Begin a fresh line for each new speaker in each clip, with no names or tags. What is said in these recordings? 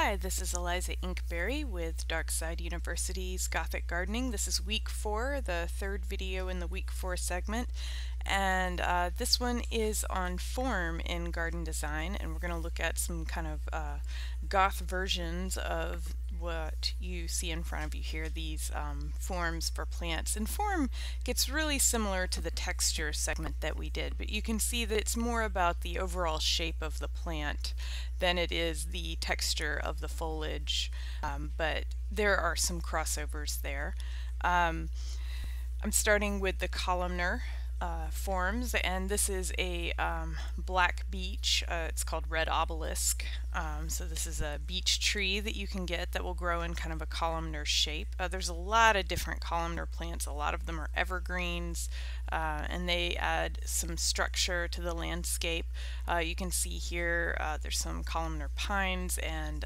Hi, this is Eliza Inkberry with Darkside University's Gothic Gardening. This is week 4, the third video in the week 4 segment, and this one is on form in garden design, and we're going to look at some kind of goth versions of what you see in front of you here, these forms for plants. And form gets really similar to the texture segment that we did, but you can see that it's more about the overall shape of the plant than it is the texture of the foliage, but there are some crossovers there. I'm starting with the columnar forms, and this is a black beech. It's called red obelisk. So this is a beech tree that you can get that will grow in kind of a columnar shape. There's a lot of different columnar plants. A lot of them are evergreens, and they add some structure to the landscape. You can see here there's some columnar pines and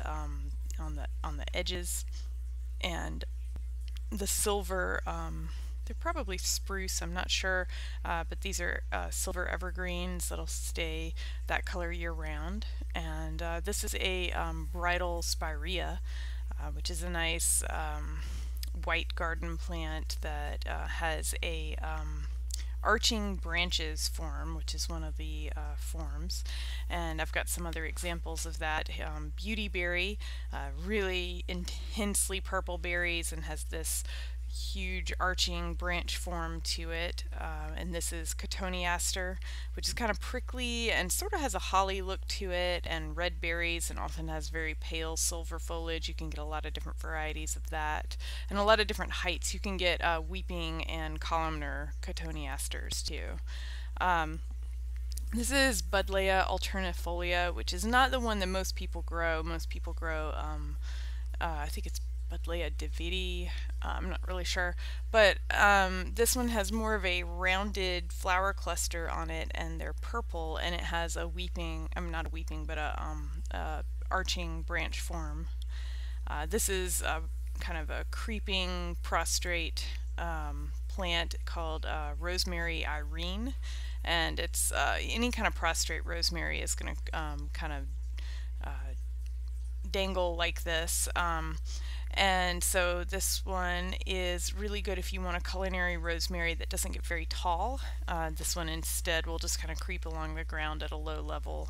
on the edges, and the silver. They're probably spruce, I'm not sure, but these are silver evergreens that'll stay that color year-round. And this is a bridal spirea, which is a nice white garden plant that has a arching branches form, which is one of the forms, and I've got some other examples of that. Beautyberry, really intensely purple berries, and has this huge arching branch form to it, and this is cotoneaster, which is kind of prickly and sort of has a holly look to it, and red berries, and often has very pale silver foliage. You can get a lot of different varieties of that, and a lot of different heights. You can get weeping and columnar cotoneasters too. This is Buddleia alternifolia, which is not the one that most people grow. Most people grow, I think it's Buddleia dividi, I'm not really sure, but this one has more of a rounded flower cluster on it, and they're purple, and it has a weeping, not a weeping, but a arching branch form. This is kind of a creeping prostrate plant called rosemary Irene, and it's any kind of prostrate rosemary is going to kind of dangle like this. And so this one is really good if you want a culinary rosemary that doesn't get very tall. This one instead will just kind of creep along the ground at a low level.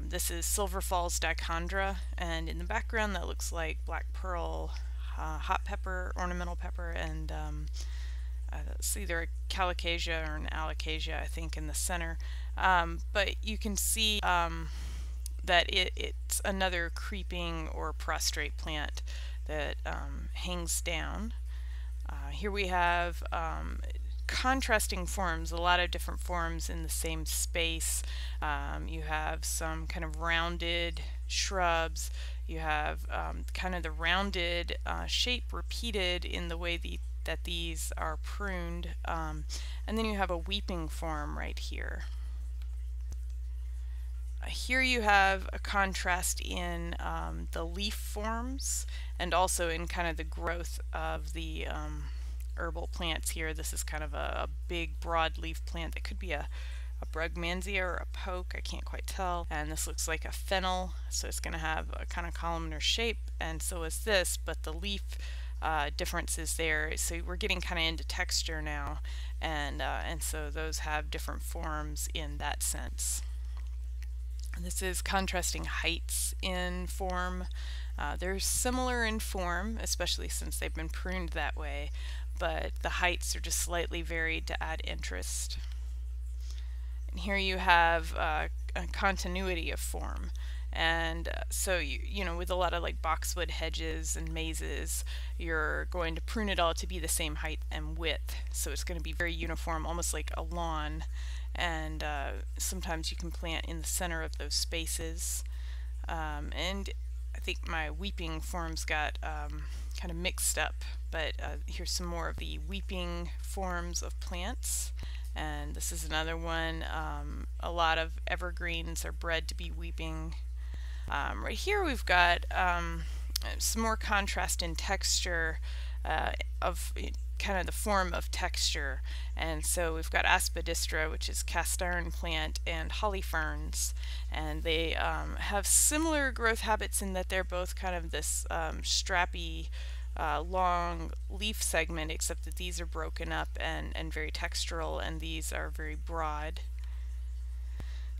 This is Silver Falls dichondra, and in the background that looks like black pearl, hot pepper, ornamental pepper, and it's either a calicasia or an alocasia, I think, in the center. But you can see that it's another creeping or prostrate plant that hangs down. Here we have contrasting forms, a lot of different forms in the same space. You have some kind of rounded shrubs. You have kind of the rounded shape repeated in the way that these are pruned. And then you have a weeping form right here. Here you have a contrast in the leaf forms, and also in kind of the growth of the herbal plants here. This is kind of a big broad leaf plant that could be a brugmansia or a poke, I can't quite tell. And this looks like a fennel, so it's going to have a kind of columnar shape, and so is this, but the leaf difference is there. So we're getting kind of into texture now, and so those have different forms in that sense. This is contrasting heights in form. They're similar in form, especially since they've been pruned that way, but the heights are just slightly varied to add interest. And here you have a continuity of form. And so you know, with a lot of like boxwood hedges and mazes, you're going to prune it all to be the same height and width. So it's going to be very uniform, almost like a lawn. And sometimes you can plant in the center of those spaces. And I think my weeping forms got kind of mixed up, but here's some more of the weeping forms of plants. And this is another one. A lot of evergreens are bred to be weeping. Right here we've got some more contrast in texture of kind of the form of texture. And so we've got aspidistra, which is cast iron plant, and holly ferns, and they have similar growth habits in that they're both kind of this strappy long leaf segment, except that these are broken up and very textural, and these are very broad.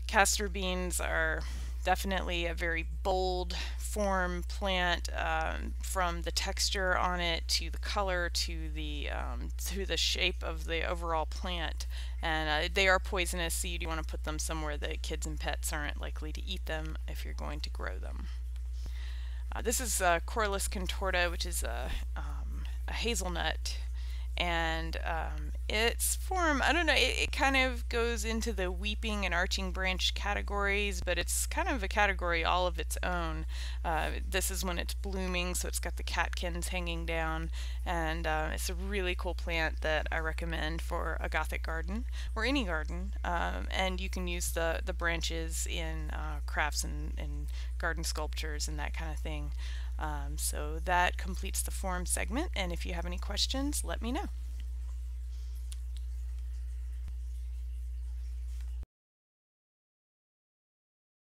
Castor beans are definitely a very bold form plant, from the texture on it to the color to the shape of the overall plant, and they are poisonous, so you do want to put them somewhere that kids and pets aren't likely to eat them if you're going to grow them. This is Corylus contorta, which is a hazelnut, and its form, I don't know, it kind of goes into the weeping and arching branch categories, but it's kind of a category all of its own. This is when it's blooming, so it's got the catkins hanging down, and it's a really cool plant that I recommend for a Gothic garden or any garden, and you can use the branches in crafts and garden sculptures and that kind of thing. So that completes the form segment, and if you have any questions, let me know.